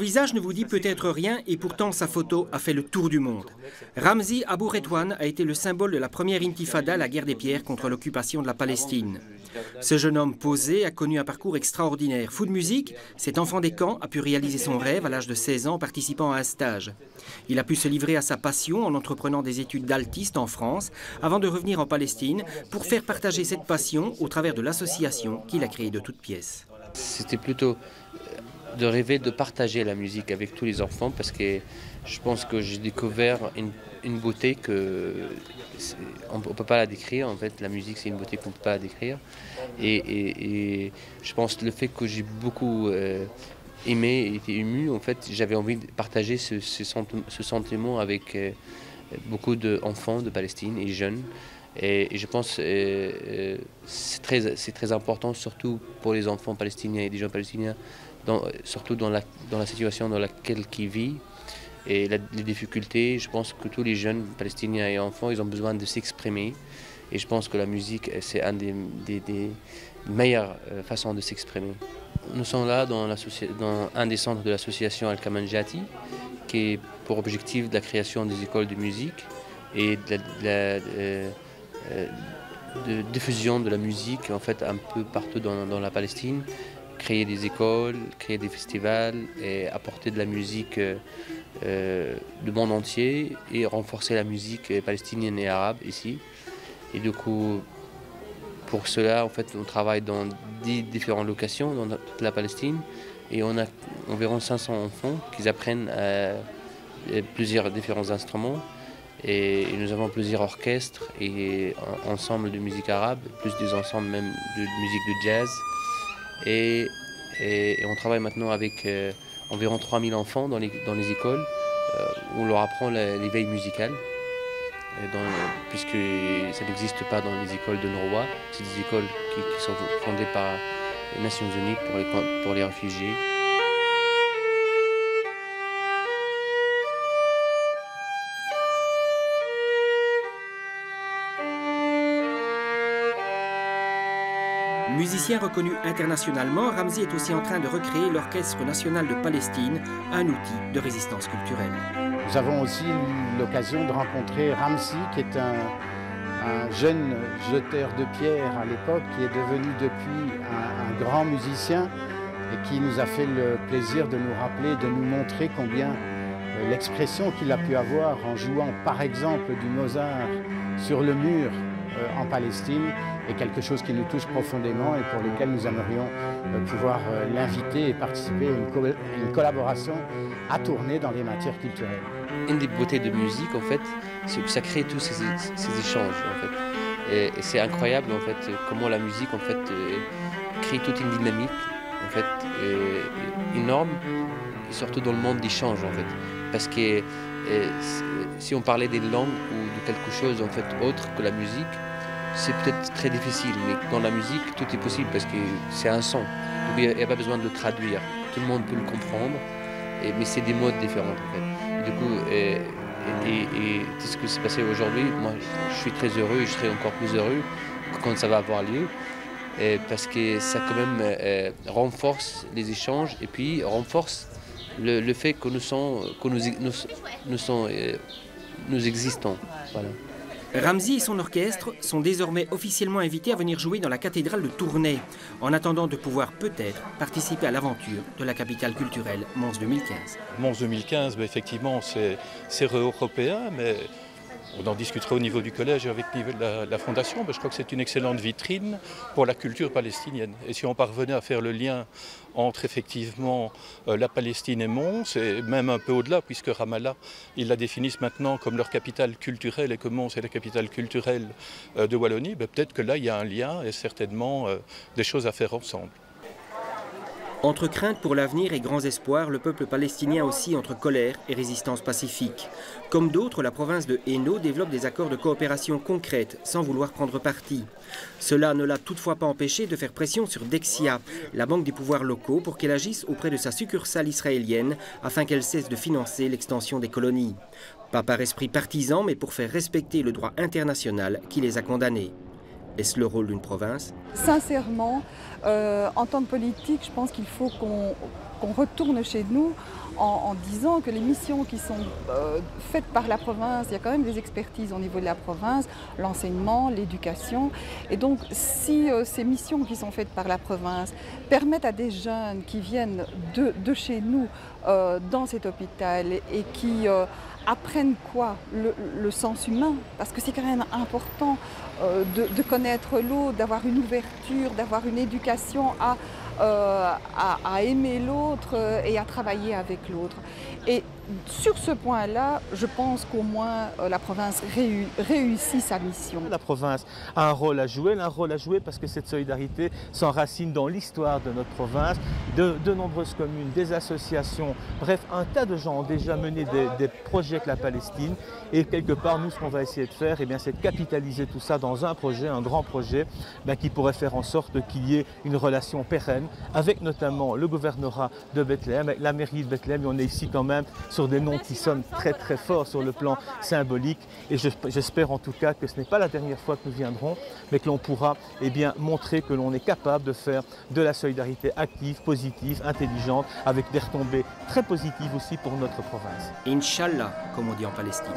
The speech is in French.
visage ne vous dit peut-être rien et pourtant sa photo a fait le tour du monde. Ramzi Abou Redouane a été le symbole de la première intifada, la guerre des pierres contre l'occupation de la Palestine. Ce jeune homme posé a connu un parcours extraordinaire. Fou de musique, cet enfant des camps a pu réaliser son rêve à l'âge de 16 ans en participant à un stage. Il a pu se livrer à sa passion en entreprenant des études d'altiste en France avant de revenir en Palestine pour faire partager cette passion au travers de l'association qu'il a créée de toutes pièces. C'était plutôt de rêver de partager la musique avec tous les enfants parce que je pense que j'ai découvert une beauté que on ne peut pas la décrire. En fait, la musique, c'est une beauté qu'on ne peut pas la décrire. Et je pense que le fait que j'ai beaucoup aimé et été ému, en fait, j'avais envie de partager ce sentiment avec beaucoup d'enfants de Palestine et jeunes. Et je pense que c'est très important, surtout pour les enfants palestiniens et les gens palestiniens, surtout dans la situation dans laquelle ils vivent et les difficultés. Je pense que tous les jeunes palestiniens et enfants, ils ont besoin de s'exprimer. Et je pense que la musique, c'est une des meilleures façons de s'exprimer. Nous sommes là dans un des centres de l'association Al-Kamanjati, qui est pour objectif de la création des écoles de musique et de diffusion de la musique en fait un peu partout dans la Palestine, créer des écoles, créer des festivals et apporter de la musique du monde entier et renforcer la musique palestinienne et arabe ici. Et du coup, pour cela, en fait, on travaille dans 10 différentes locations dans toute la Palestine et on a environ 500 enfants qui apprennent plusieurs différents instruments. Et nous avons plusieurs orchestres et ensembles de musique arabe, plus des ensembles même de musique de jazz. Et on travaille maintenant avec environ 3000 enfants dans les écoles où on leur apprend l'éveil musical. Puisque ça n'existe pas dans les écoles de l'UNRWA, c'est des écoles qui sont fondées par les Nations Unies pour les réfugiés. Musicien reconnu internationalement, Ramzi est aussi en train de recréer l'Orchestre national de Palestine, un outil de résistance culturelle. Nous avons aussi eu l'occasion de rencontrer Ramzi, qui est un jeune jeteur de pierre à l'époque, qui est devenu depuis un grand musicien et qui nous a fait le plaisir de nous rappeler, de nous montrer combien l'expression qu'il a pu avoir en jouant par exemple du Mozart sur le mur en Palestine est quelque chose qui nous touche profondément et pour lequel nous aimerions pouvoir l'inviter et participer à une collaboration à tourner dans les matières culturelles. Une des beautés de musique, en fait, c'est que ça crée tous ces échanges, en fait. Et c'est incroyable, en fait, comment la musique, en fait, crée toute une dynamique, en fait, énorme, et surtout dans le monde d'échange, en fait. Parce que si on parlait des langues ou de quelque chose, en fait, autre que la musique, c'est peut-être très difficile, mais dans la musique, tout est possible parce que c'est un son. Donc il n'y a pas besoin de le traduire. Tout le monde peut le comprendre, mais c'est des modes différents, en fait. Et du coup, tout ce qui s'est passé aujourd'hui, moi, je suis très heureux et je serai encore plus heureux quand ça va avoir lieu, parce que ça, quand même, renforce les échanges et puis renforce le fait que nous existons. Voilà. Ramzi et son orchestre sont désormais officiellement invités à venir jouer dans la cathédrale de Tournai, en attendant de pouvoir peut-être participer à l'aventure de la capitale culturelle Mons 2015. Mons 2015, effectivement, c'est européen, mais on en discutera au niveau du collège et avec la fondation. Je crois que c'est une excellente vitrine pour la culture palestinienne. Et si on parvenait à faire le lien entre effectivement la Palestine et Mons, et même un peu au-delà, puisque Ramallah, ils la définissent maintenant comme leur capitale culturelle et que Mons est la capitale culturelle de Wallonie, peut-être que là, il y a un lien et certainement des choses à faire ensemble. Entre crainte pour l'avenir et grands espoirs, le peuple palestinien oscille entre colère et résistance pacifique. Comme d'autres, la province de Hainaut développe des accords de coopération concrètes, sans vouloir prendre parti. Cela ne l'a toutefois pas empêché de faire pression sur Dexia, la banque des pouvoirs locaux, pour qu'elle agisse auprès de sa succursale israélienne, afin qu'elle cesse de financer l'extension des colonies. Pas par esprit partisan, mais pour faire respecter le droit international qui les a condamnés. Est-ce le rôle d'une province? Sincèrement, en tant que politique, je pense qu'il faut qu'on retourne chez nous en disant que les missions qui sont faites par la province, il y a quand même des expertises au niveau de la province, l'enseignement, l'éducation. Et donc, si ces missions qui sont faites par la province permettent à des jeunes qui viennent de chez nous dans cet hôpital et qui apprennent quoi? Le sens humain, parce que c'est quand même important de connaître l'autre, d'avoir une ouverture, d'avoir une éducation à aimer l'autre et à travailler avec l'autre. Et sur ce point-là, je pense qu'au moins la province réussit sa mission. La province a un rôle à jouer, elle a un rôle à jouer parce que cette solidarité s'enracine dans l'histoire de notre province. De nombreuses communes, des associations, bref, un tas de gens ont déjà mené des projets avec la Palestine. Et quelque part, nous, ce qu'on va essayer de faire, eh bien, c'est de capitaliser tout ça dans un projet, un grand projet, qui pourrait faire en sorte qu'il y ait une relation pérenne avec notamment le gouvernorat de Bethléem, avec la mairie de Bethléem. Et on est ici quand même sur des noms qui sonnent très très forts sur le plan symbolique. Et j'espère en tout cas que ce n'est pas la dernière fois que nous viendrons, mais que l'on pourra montrer que l'on est capable de faire de la solidarité active, positive, intelligente, avec des retombées très positives aussi pour notre province. Inch'Allah, comme on dit en Palestine.